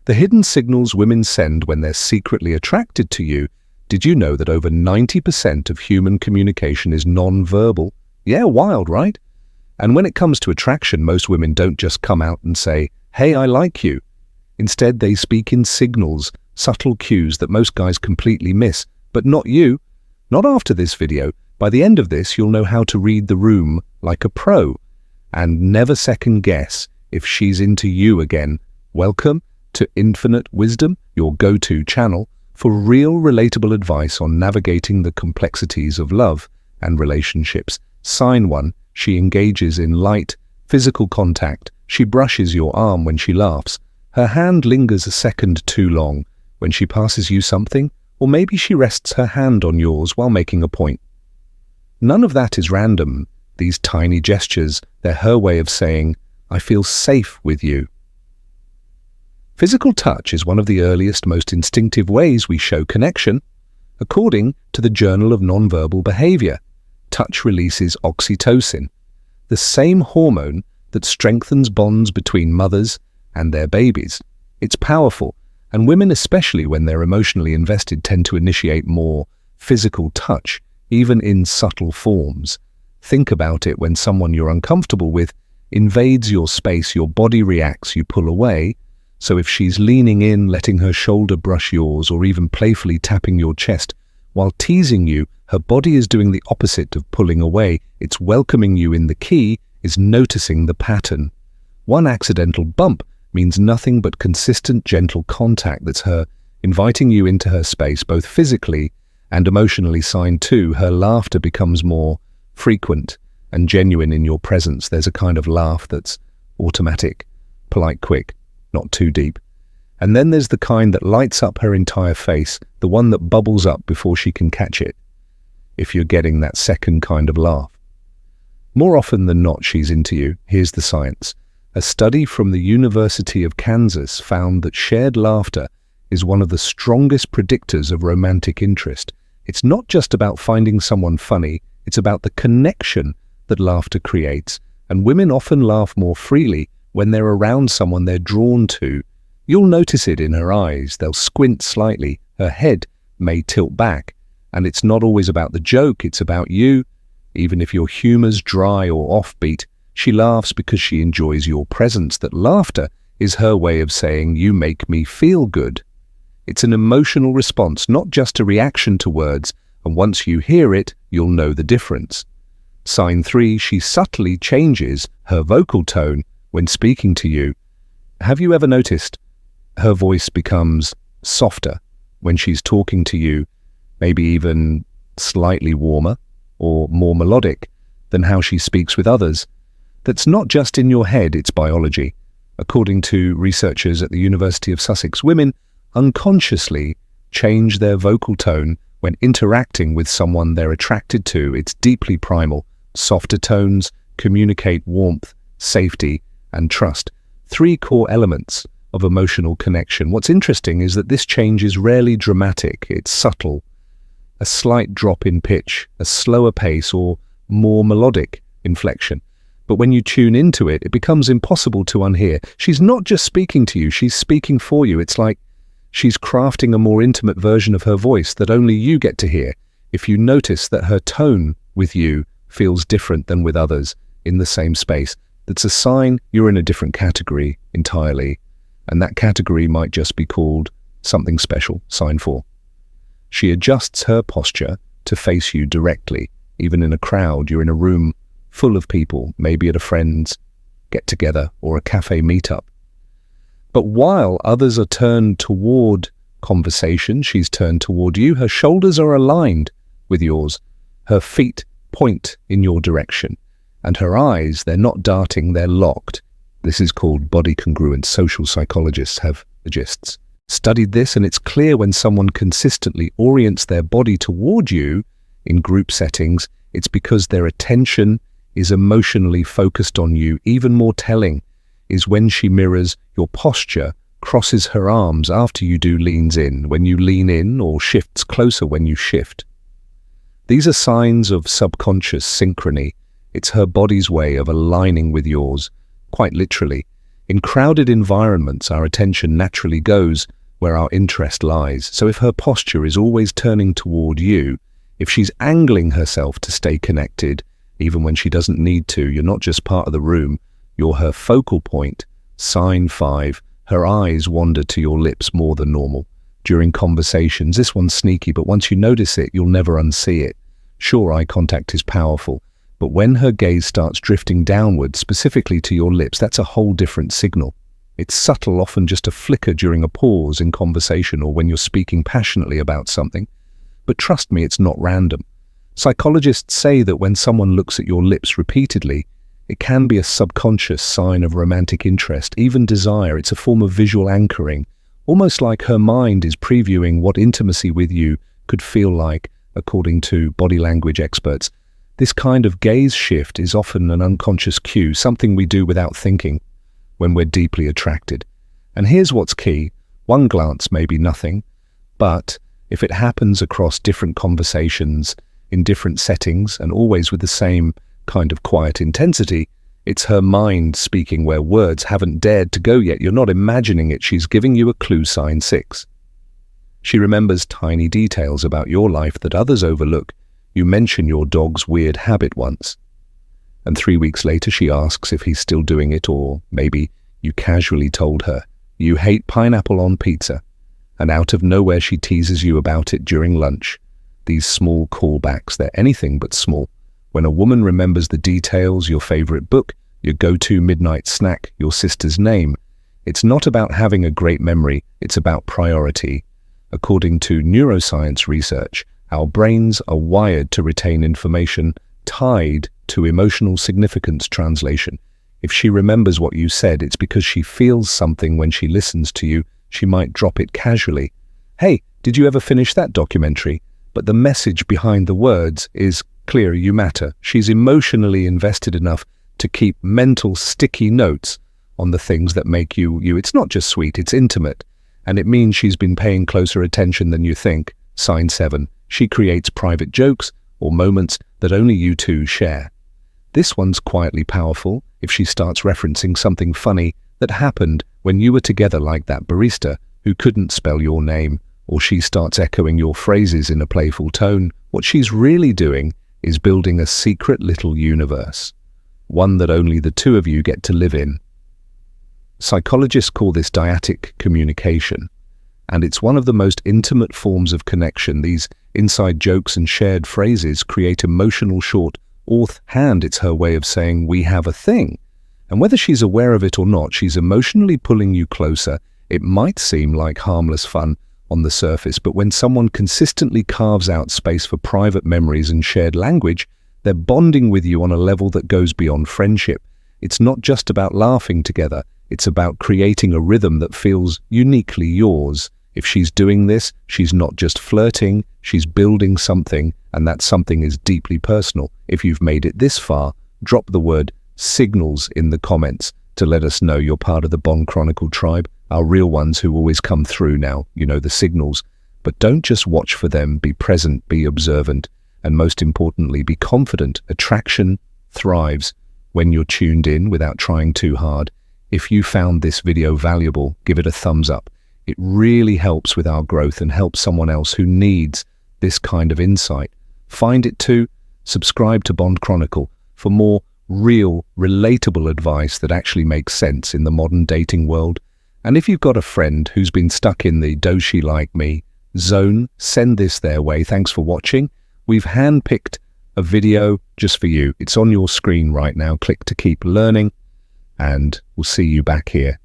The hidden signals women send when they're secretly attracted to you. Did you know that over 90% of human communication is non-verbal? Yeah, wild, right? And when it comes to attraction, most women don't just come out and say, "Hey, I like you." Instead, they speak in signals, subtle cues that most guys completely miss. But not you. Not after this video. By the end of this, you'll know how to read the room like a pro and never second guess if she's into you again. Welcome to Infinite Wisdom, your go-to channel for real relatable advice on navigating the complexities of love and relationships. Sign 1. She engages in light, physical contact. She brushes your arm when she laughs. Her hand lingers a second too long when she passes you something, or maybe she rests her hand on yours while making a point. None of that is random. These tiny gestures, they're her way of saying, "I feel safe with you." Physical touch is one of the earliest, most instinctive ways we show connection. According to the Journal of Nonverbal Behavior, touch releases oxytocin, the same hormone that strengthens bonds between mothers and their babies. It's powerful, and women, especially when they're emotionally invested, tend to initiate more physical touch, even in subtle forms. Think about it: when someone you're uncomfortable with invades your space, your body reacts, you pull away. So if she's leaning in, letting her shoulder brush yours, or even playfully tapping your chest while teasing you, her body is doing the opposite of pulling away. It's welcoming you in. The key is noticing the pattern. One accidental bump means nothing but consistent, gentle contact. That's her inviting you into her space, both physically and emotionally. Sign 2, her laughter becomes more frequent and genuine in your presence. There's a kind of laugh that's automatic, polite, quick, not too deep. And then there's the kind that lights up her entire face, the one that bubbles up before she can catch it. If you're getting that second kind of laugh, more often than not, she's into you. Here's the science. A study from the University of Kansas found that shared laughter is one of the strongest predictors of romantic interest. It's not just about finding someone funny, it's about the connection that laughter creates. And women often laugh more freely when they're around someone they're drawn to. You'll notice it in her eyes. They'll squint slightly, her head may tilt back. And it's not always about the joke, it's about you. Even if your humor's dry or offbeat, she laughs because she enjoys your presence. That laughter is her way of saying, "You make me feel good." It's an emotional response, not just a reaction to words, and once you hear it, you'll know the difference. Sign 3, she subtly changes her vocal tone when speaking to you. Have you ever noticed her voice becomes softer when she's talking to you, maybe even slightly warmer or more melodic than how she speaks with others? That's not just in your head, it's biology. According to researchers at the University of Sussex, women unconsciously change their vocal tone when interacting with someone they're attracted to. It's deeply primal. Softer tones communicate warmth, safety, and trust. 3 core elements of emotional connection. What's interesting is that this change is rarely dramatic. It's subtle. A slight drop in pitch, a slower pace, or more melodic inflection. But when you tune into it, it becomes impossible to unhear. She's not just speaking to you, she's speaking for you. It's like she's crafting a more intimate version of her voice that only you get to hear. If you notice that her tone with you feels different than with others in the same space, that's a sign you're in a different category entirely. And that category might just be called something special. Sign 4. She adjusts her posture to face you directly. Even in a crowd, you're in a room full of people, maybe at a friend's get-together or a cafe meetup. But while others are turned toward conversation, she's turned toward you. Her shoulders are aligned with yours. Her feet point in your direction. And her eyes, they're not darting, they're locked. This is called body congruence. Social psychologists have studied this, and it's clear when someone consistently orients their body toward you in group settings, it's because their attention is emotionally focused on you. Even more telling is when she mirrors your posture, crosses her arms after you do, leans in when you lean in, or shifts closer when you shift. These are signs of subconscious synchrony. It's her body's way of aligning with yours, quite literally. In crowded environments, our attention naturally goes where our interest lies. So if her posture is always turning toward you, if she's angling herself to stay connected, even when she doesn't need to, you're not just part of the room, you're her focal point. Sign 5, her eyes wander to your lips more than normal. During conversations, this one's sneaky, but once you notice it, you'll never unsee it. Sure, eye contact is powerful, but when her gaze starts drifting downward, specifically to your lips, that's a whole different signal. It's subtle, often just a flicker during a pause in conversation or when you're speaking passionately about something. But trust me, it's not random. Psychologists say that when someone looks at your lips repeatedly, it can be a subconscious sign of romantic interest, even desire. It's a form of visual anchoring, almost like her mind is previewing what intimacy with you could feel like, according to body language experts. This kind of gaze shift is often an unconscious cue, something we do without thinking when we're deeply attracted. And here's what's key. One glance may be nothing, but if it happens across different conversations, in different settings, and always with the same kind of quiet intensity, it's her mind speaking where words haven't dared to go yet. You're not imagining it. She's giving you a clue. Sign 6. She remembers tiny details about your life that others overlook. You mention your dog's weird habit once, and 3 weeks later she asks if he's still doing it, or maybe you casually told her you hate pineapple on pizza, and out of nowhere she teases you about it during lunch. These small callbacks, they're anything but small. When a woman remembers the details, your favorite book, your go-to midnight snack, your sister's name, it's not about having a great memory, it's about priority. According to neuroscience research, our brains are wired to retain information tied to emotional significance. Translation: if she remembers what you said, it's because she feels something when she listens to you. She might drop it casually. Hey, did you ever finish that documentary? But the message behind the words is clear. You matter. She's emotionally invested enough to keep mental sticky notes on the things that make you you. It's not just sweet, it's intimate. And it means she's been paying closer attention than you think. Sign 7. She creates private jokes or moments that only you two share. This one's quietly powerful. If she starts referencing something funny that happened when you were together, like that barista who couldn't spell your name, or she starts echoing your phrases in a playful tone, what she's really doing is building a secret little universe, one that only the two of you get to live in. Psychologists call this dyadic communication, and it's one of the most intimate forms of connection. These inside jokes and shared phrases create emotional shorthand. It's her way of saying we have a thing. And whether she's aware of it or not, she's emotionally pulling you closer. It might seem like harmless fun on the surface, but when someone consistently carves out space for private memories and shared language, they're bonding with you on a level that goes beyond friendship. It's not just about laughing together. It's about creating a rhythm that feels uniquely yours. If she's doing this, she's not just flirting, she's building something, and that something is deeply personal. If you've made it this far, drop the word signals in the comments to let us know you're part of the Bond Chronicle tribe, our real ones who always come through now, you know, the signals. But don't just watch for them, be present, be observant, and most importantly, be confident. Attraction thrives when you're tuned in without trying too hard. If you found this video valuable, give it a thumbs up. It really helps with our growth and helps someone else who needs this kind of insight. Find it too. Subscribe to Bond Chronicle for more real, relatable advice that actually makes sense in the modern dating world. And if you've got a friend who's been stuck in the "does she like me" zone, send this their way. Thanks for watching. We've handpicked a video just for you. It's on your screen right now. Click to keep learning, and we'll see you back here